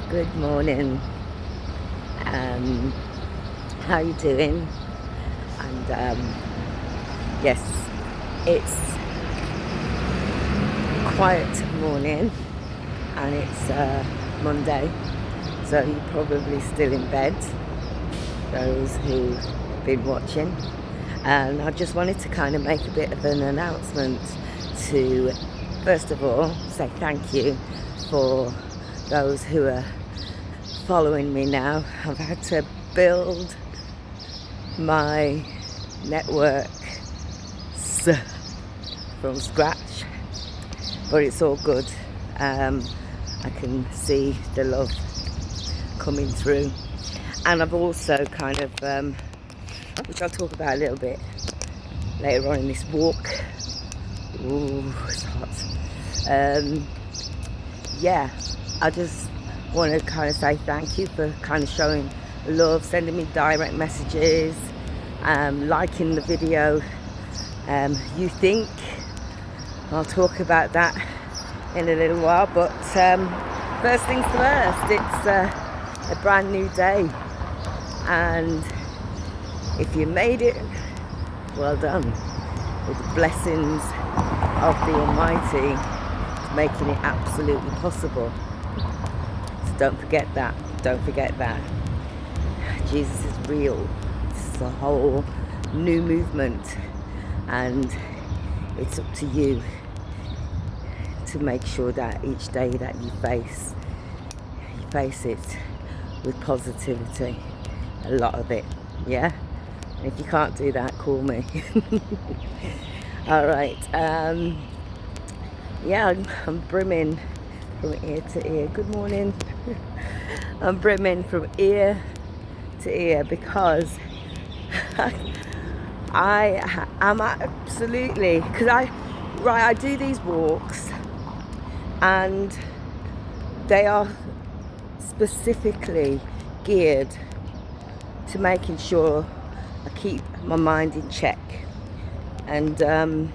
Good morning. How you doing? And yes, it's a quiet morning, and it's Monday, so you're probably still in bed, those who've been watching. And I just wanted to kind of make a bit of an announcement to, first of all, say thank you for those who are following me now. I've had to build my network from scratch, but it's all good. I can see the love coming through, and I've also kind of, which I'll talk about a little bit later on in this walk. Ooh, it's hot. Yeah, I just want to kind of say thank you for kind of showing love, sending me direct messages, liking the video. You think I'll talk about that in a little while, but first things first, it's a brand new day, and if you made it, well done, with the blessings of the Almighty making it absolutely possible. So don't forget that. Jesus is real. This is a whole new movement, and it's up to you to make sure that each day that you face it with positivity, a lot of it. Yeah, and if you can't do that, call me. All right. Yeah, I'm brimming from ear to ear. Good morning. I'm brimming from ear to ear because I am absolutely, because I do these walks, and they are specifically geared to making sure I keep my mind in check. And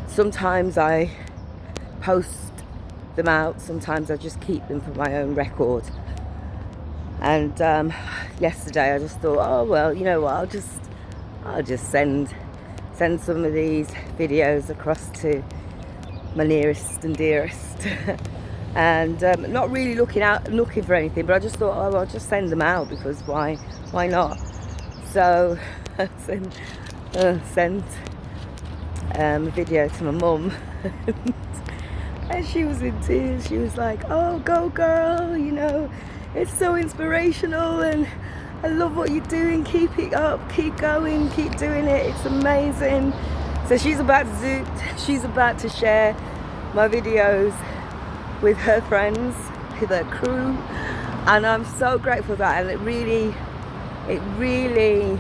sometimes I post them out, sometimes I just keep them for my own record. And yesterday I just thought, oh well, you know what, I'll just send some of these videos across to my nearest and dearest. And not really looking for anything, but I just thought, oh, I'll just send them out, because why not? So I sent a video to my mum, and she was in tears. She was like, oh, go girl, you know, it's so inspirational, and I love what you're doing, keep it up, keep going, keep doing it, it's amazing. So she's about to share my videos with her friends, with her crew, and I'm so grateful for that. And it really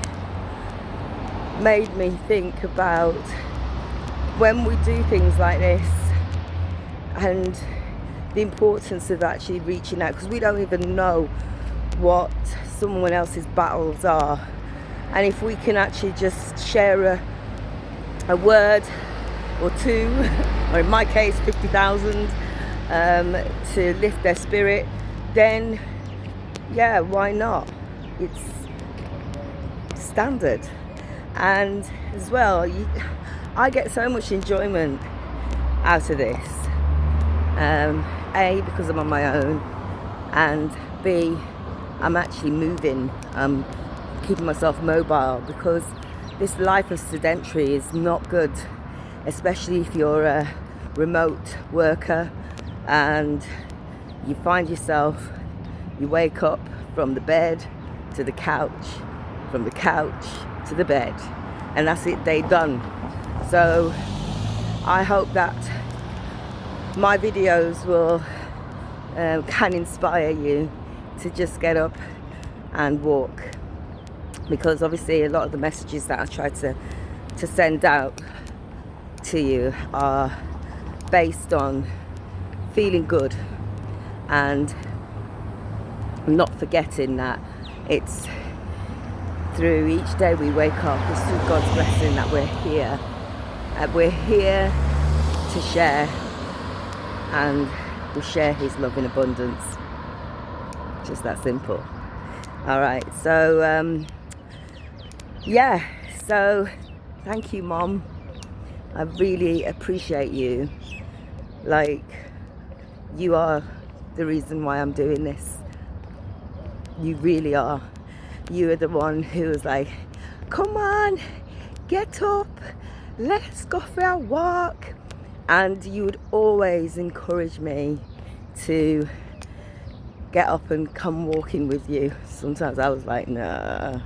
made me think about when we do things like this, and the importance of actually reaching out, because we don't even know what someone else's battles are. And if we can actually just share a word or two, or in my case 50,000, to lift their spirit, then yeah, why not? It's standard. And as well, I get so much enjoyment out of this. A, because I'm on my own, and B, I'm actually moving, keeping myself mobile, because this life of sedentary is not good, especially if you're a remote worker and you find yourself, you wake up from the bed to the couch, from the couch to the bed, and that's it, day done. So I hope that my videos will can inspire you to just get up and walk, because obviously a lot of the messages that I try to send out to you are based on feeling good, and not forgetting that it's through each day we wake up, it's through God's blessing that we're here, to share, and we share his love in abundance. Just that simple. All right, so yeah, so thank you, Mom. I really appreciate you. Like, you are the reason why I'm doing this. You really are. You are the one who was like, come on, get up, let's go for our walk. And you would always encourage me to get up and come walking with you. Sometimes I was like, nah,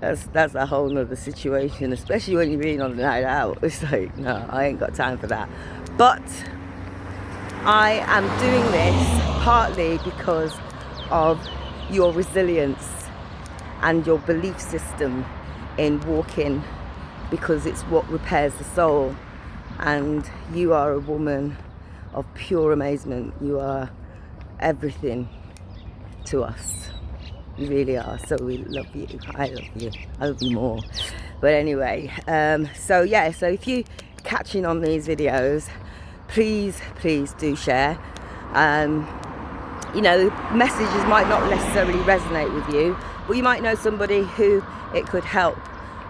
that's a whole nother situation, especially when you're being on the night out. It's like, no, I ain't got time for that. But I am doing this partly because of your resilience and your belief system in walking, because it's what repairs the soul. And you are a woman of pure amazement. You are everything to us. You really are. So we love you. I love you. I love you more. But anyway, so yeah, so if you're catching on these videos, please do share. You know, messages might not necessarily resonate with you, but you might know somebody who it could help.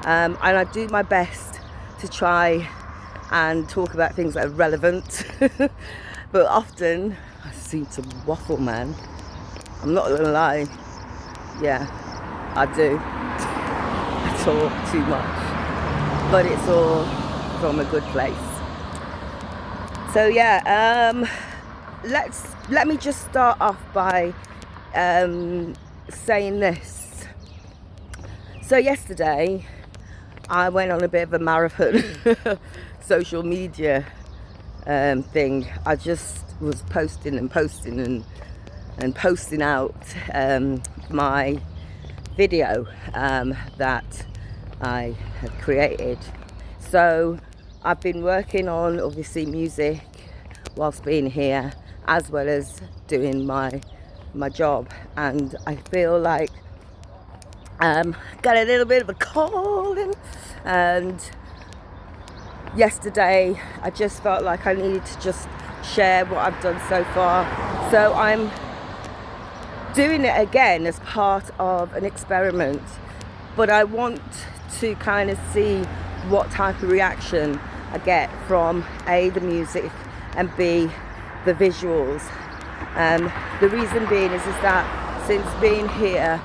And I do my best to try and talk about things that are relevant. But often I seem to waffle, man. I'm not gonna lie. Yeah, I do. I talk too much, but it's all from a good place. So yeah, let me just start off by saying this. So yesterday I went on a bit of a marathon social media thing. I just was posting and posting out my video that I had created. So I've been working on, obviously, music whilst being here, as well as doing my job, and I feel like got a little bit of a cold, and yesterday I just felt like I needed to just share what I've done so far. So I'm doing it again as part of an experiment, but I want to kind of see what type of reaction I get from A, the music, and B, the visuals. The reason being is that since being here,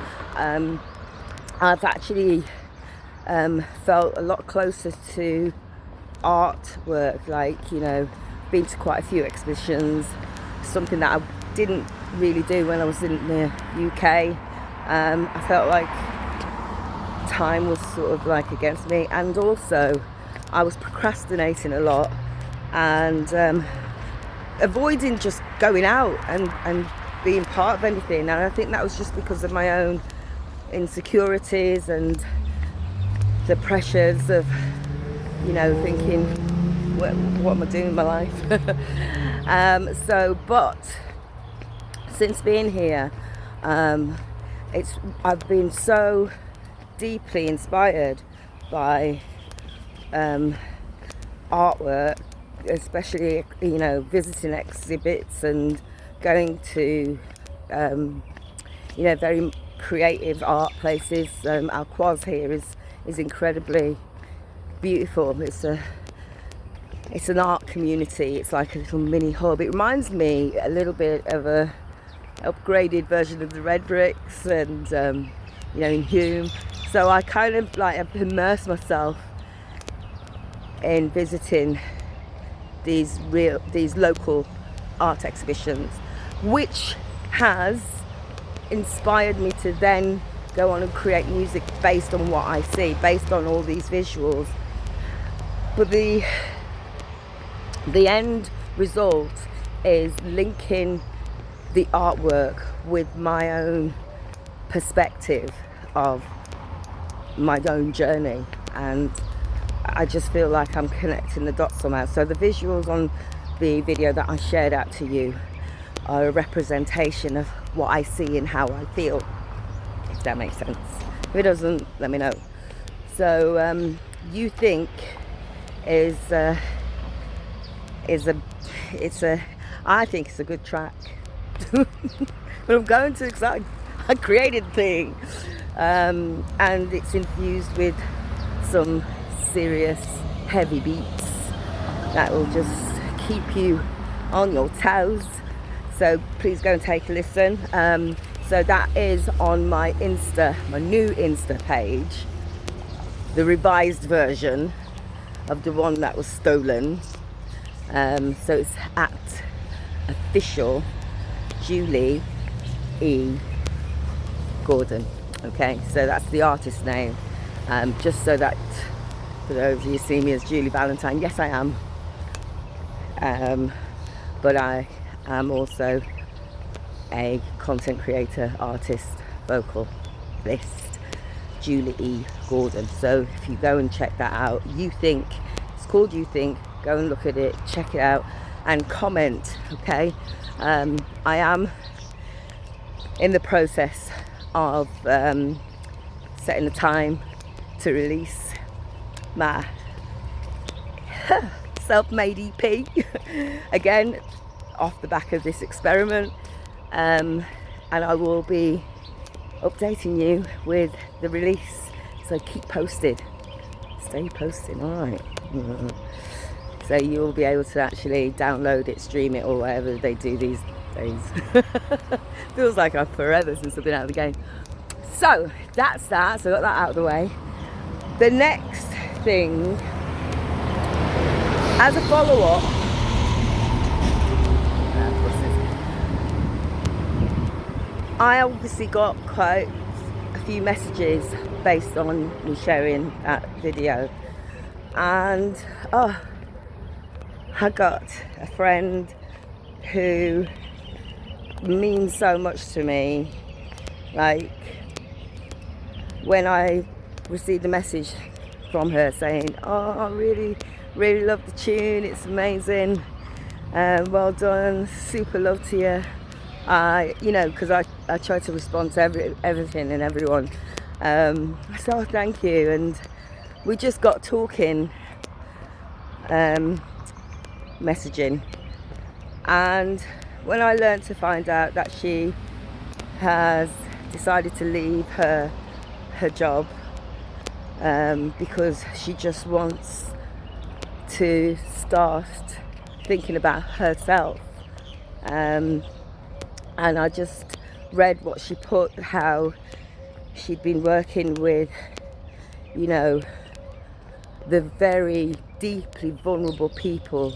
I've actually felt a lot closer to artwork. Like, you know, been to quite a few exhibitions, something that I didn't really do when I was in the UK. I felt like time was sort of like against me, and also I was procrastinating a lot and avoiding just going out and being part of anything. And I think that was just because of my own insecurities and the pressures of, you know, thinking, what am I doing in my life? But since being here, I've been so deeply inspired by artwork, especially, you know, visiting exhibits and going to you know, very creative art places. Our Quaz here is incredibly beautiful. It's an art community. It's like a little mini hub. It reminds me a little bit of a upgraded version of the Red Bricks and you know, in Hume. So I kind of like have immersed myself in visiting these local art exhibitions, which has inspired me to then go on and create music based on what I see, based on all these visuals. But the end result is linking the artwork with my own perspective of my own journey, and I just feel like I'm connecting the dots somehow. So the visuals on the video that I shared out to you are a representation of what I see and how I feel, if that makes sense. If it doesn't, let me know. So You Think I think it's a good track. but I'm going to because I created the thing. And it's infused with some serious heavy beats that will just keep you on your toes. So please go and take a listen. So that is on my Insta, my new Insta page, the revised version of the one that was stolen. So it's at official Julie E. Gordon. Okay, so that's the artist name. Just so that for those of you who see me as Julie Valentine, yes I am. But I am also a content creator, artist, vocalist, Julie E. Gordon. So if you go and check that out, You Think, it's called You Think, go and look at it, check it out and comment, okay? I am in the process of setting a time to release my self-made EP again off the back of this experiment, and I will be updating you with the release, so keep posted, stay posted, all right? So you'll be able to actually download it, stream it, or whatever they do these days. Feels like I've forever since I've been out of the game. So that's that, so I got that out of the way. The next thing, as a follow-up, I obviously got quite a few messages based on me sharing that video, and I got a friend who means so much to me. Like, when I received a message from her saying, oh, I really love the tune, it's amazing, well done, super love to you. You know, because I try to respond to everything and everyone. I said, oh, thank you. And we just got talking, messaging. And when I learned to find out that she has decided to leave her job, because she just wants to start thinking about herself, and I just read what she put, how she'd been working with, you know, the very deeply vulnerable people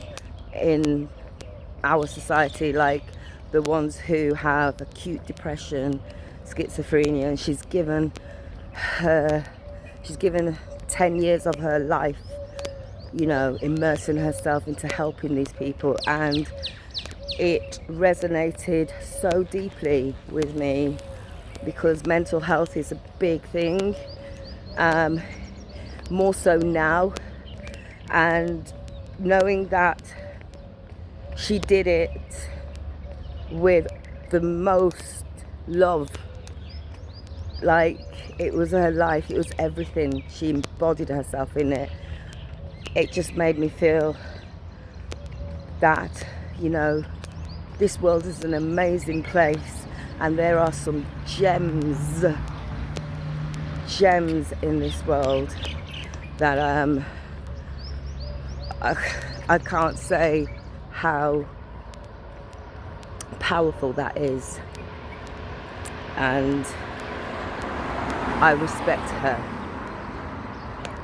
in our society, like the ones who have acute depression, schizophrenia, and she's given 10 years of her life, you know, immersing herself into helping these people, and it resonated so deeply with me because mental health is a big thing, more so now, and knowing that she did it with the most love, like it was her life, it was everything, she embodied herself in it. It just made me feel that, you know, this world is an amazing place, and there are some gems in this world that I can't say how powerful that is, and I respect her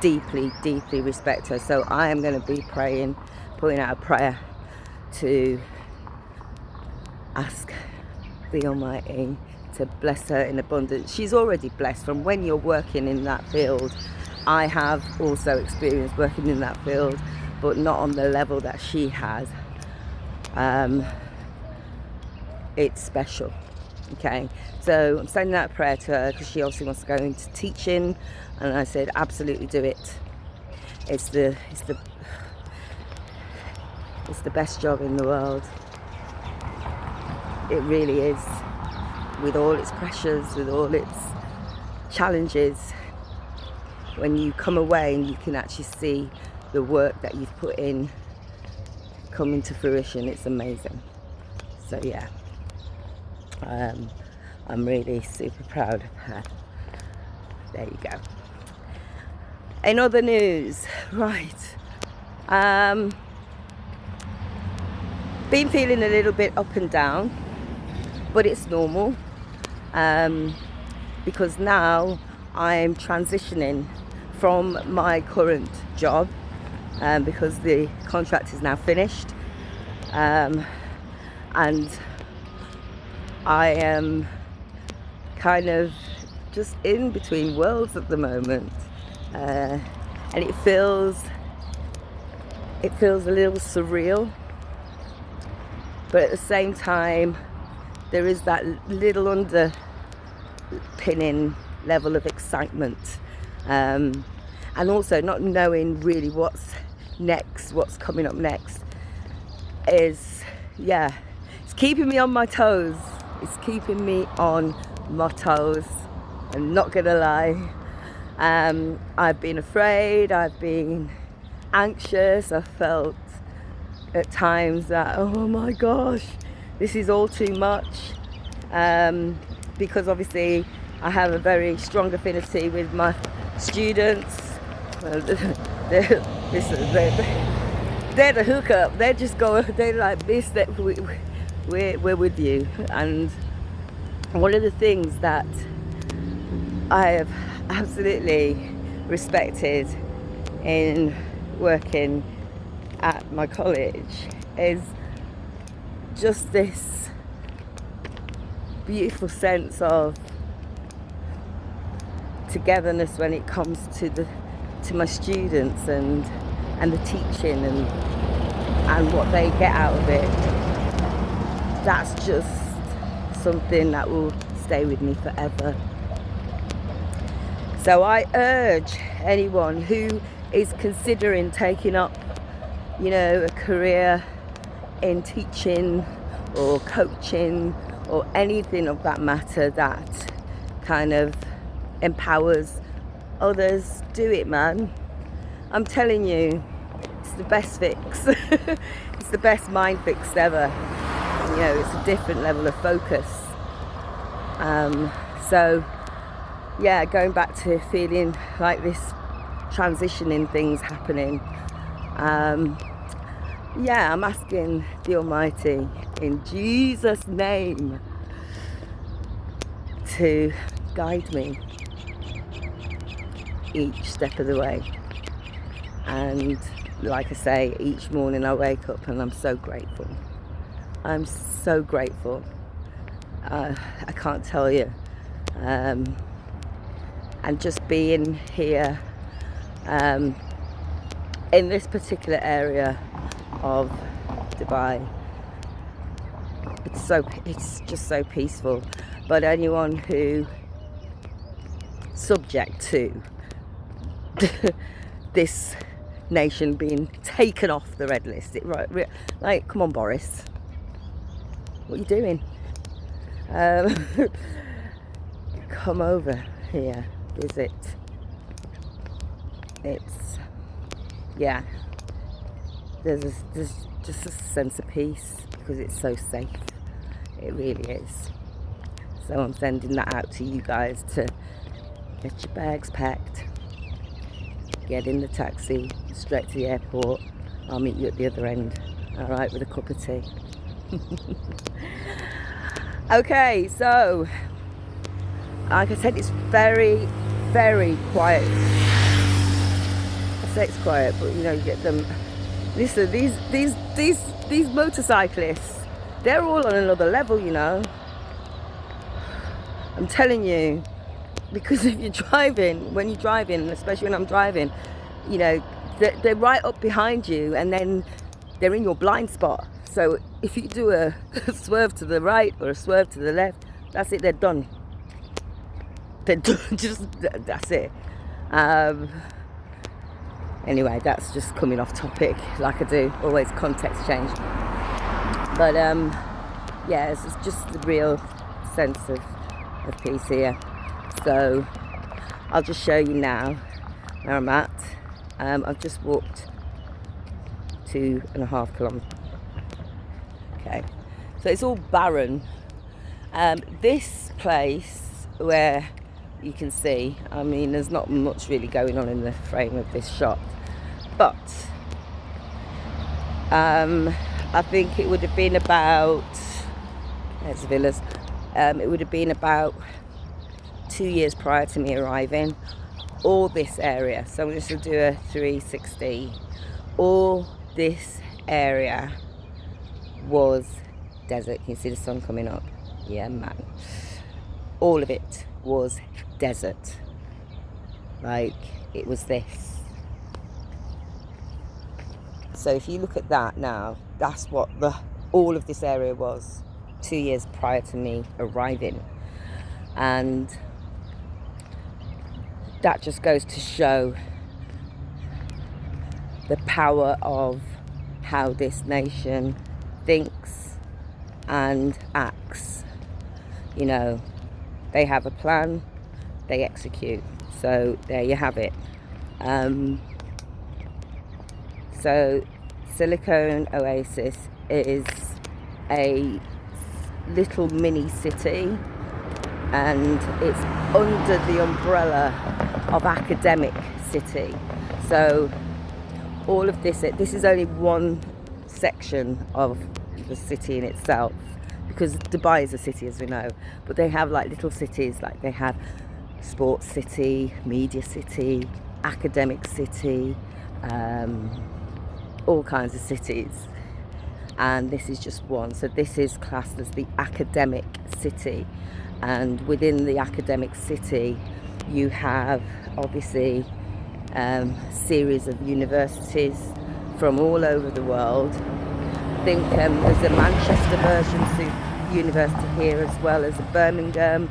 deeply respect her. So I am going to be praying, putting out a prayer to ask the Almighty to bless her in abundance. She's already blessed from when you're working in that field. I have also experienced working in that field, but not on the level that she has. It's special. Okay, so I'm sending out a prayer to her because she obviously wants to go into teaching, and I said absolutely do it. It's the best job in the world. It really is, with all its pressures, with all its challenges. When you come away and you can actually see the work that you've put in come into fruition, it's amazing. So yeah, I'm really super proud of her. There you go. In other news, right, been feeling a little bit up and down, but it's normal, because now I'm transitioning from my current job, because the contract is now finished, and I am kind of just in between worlds at the moment, and it feels a little surreal, but at the same time there is that little underpinning level of excitement, and also not knowing really what's coming up next is, yeah, it's keeping me on my toes. It's keeping me on my toes. I'm not gonna lie. I've been afraid, I've been anxious, I felt at times that, oh my gosh, this is all too much, because obviously I have a very strong affinity with my students. They're the hookup. They're just going, they're like this, that we're with you. And one of the things that I have absolutely respected in working at my college is just this beautiful sense of togetherness when it comes to my students and the teaching and what they get out of it. That's just something that will stay with me forever. So I urge anyone who is considering taking up, a career in teaching or coaching or anything of that matter that kind of empowers others, do it, man. I'm telling you, it's the best fix. It's the best mind fix ever. It's a different level of focus. So yeah, going back to feeling like this transitioning things happening, yeah, I'm asking the Almighty in Jesus' name to guide me each step of the way. And like I say, each morning I wake up and I'm so grateful. I'm so grateful. I can't tell you. And just being here in this particular area of Dubai, it's just so peaceful. But anyone who subject to this nation being taken off the red list, like, come on, Boris, what are you doing? Come over here, visit. It's, yeah, there's just a sense of peace because it's so safe. It really is. So I'm sending that out to you guys to get your bags packed, get in the taxi straight to the airport. I'll meet you at the other end, all right, with a cup of tea. Okay, so like I said, it's very, very quiet. I say it's quiet, but you get them. Listen, these motorcyclists, they're all on another level, I'm telling you, because if you're driving, when you're driving, especially when I'm driving, they're right up behind you, and then they're in your blind spot. So if you do a swerve to the right or a swerve to the left, that's it, they're done. They're done, that's it. Anyway, that's just coming off topic, like I do, always context change. But yeah, it's just the real sense of peace here. So I'll just show you now where I'm at. I've just walked 2.5 kilometers. Okay, so it's all barren, This place where you can see, I mean, there's not much really going on in the frame of this shot, but I think it would have been about, there's villas, it would have been about 2 years prior to me arriving, all this area, so I'm just going to do a 360, all this area was desert. Can you see the sun coming up? Yeah, man. All of it was desert. Like, it was this. So if you look at that now, that's what all of this area was 2 years prior to me arriving. And that just goes to show the power of how this nation thinks and acts. You know, they have a plan, they execute. So there you have it. So Silicon Oasis is a little mini city, and it's under the umbrella of academic city. So all of this is only one section of the city in itself, because Dubai is a city, as we know, but they have like little cities, like they have sports city, media city, academic city, all kinds of cities, and this is just one. So this is classed as the academic city, and within the academic city you have obviously series of universities from all over the world. I think there's a Manchester version to university here, as well as a Birmingham.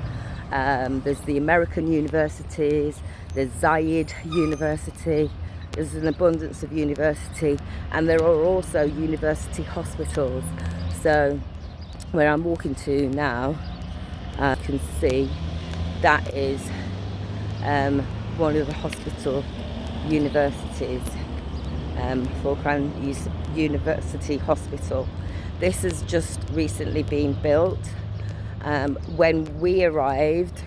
There's the American universities, there's Zayed University, there's an abundance of university, and there are also university hospitals. So where I'm walking to now, you can see that is one of the hospital universities, Falkland University Hospital. This has just recently been built. When we arrived,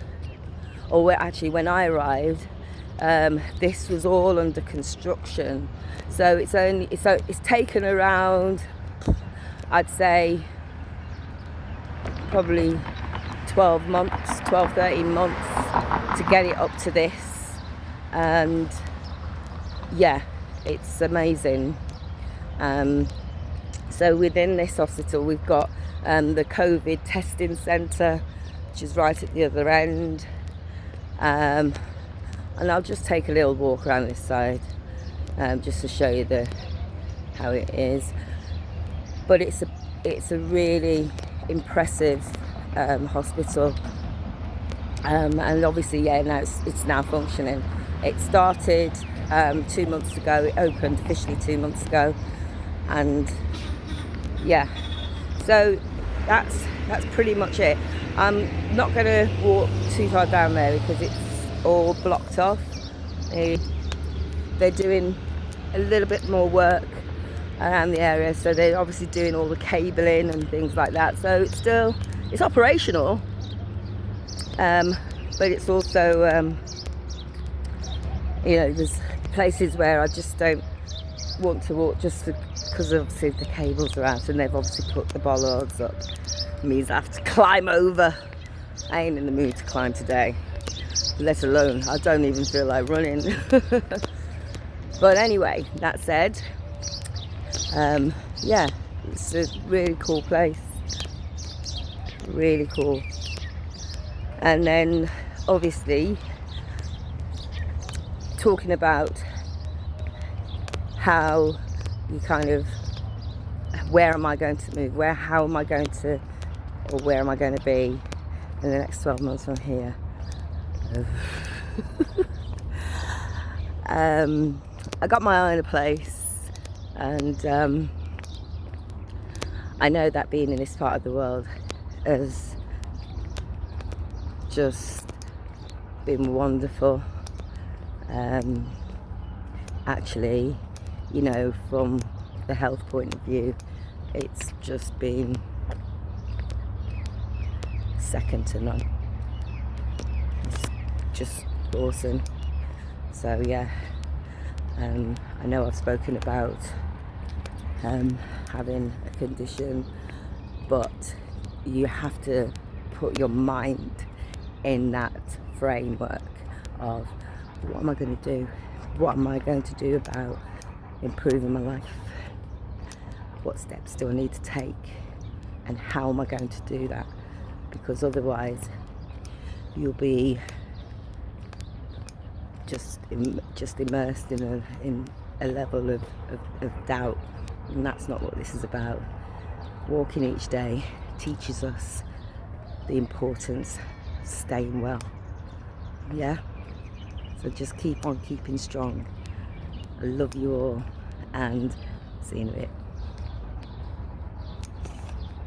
or actually when I arrived, this was all under construction. So it's taken around, I'd say, probably 12 months, 13 months to get it up to this. And yeah, it's amazing. So within this hospital we've got the COVID testing centre, which is right at the other end, and I'll just take a little walk around this side, just to show you how it is. But it's a really impressive hospital, and obviously, yeah, now it's now functioning. It started 2 months ago. It opened officially 2 months ago, and yeah, so that's pretty much it. I'm not going to walk too far down there because it's all blocked off. They're doing a little bit more work around the area, so they're obviously doing all the cabling and things like that. So it's operational, but it's also you know, there's places where I just don't want to walk, just because obviously the cables are out, and they've obviously put the bollards up. It means I have to climb over. I ain't in the mood to climb today, let alone, I don't even feel like running. But anyway, that said, yeah, it's a really cool place, really cool. And then obviously talking about how you kind of, where am I going to move, how am I going to, or where am I going to be in the next 12 months from here. I got my eye on a place, and I know that being in this part of the world has just been wonderful. Actually, you know, from the health point of view, it's just been second to none. It's just awesome. So yeah, I know I've spoken about having a condition, but you have to put your mind in that framework of what am I going to do? What am I going to do about improving my life? What steps do I need to take? And how am I going to do that? Because otherwise you'll be just immersed in a level of doubt, and that's not what this is about. Walking each day teaches us the importance of staying well. Yeah, so just keep on keeping strong. I love you all, and see you in a bit.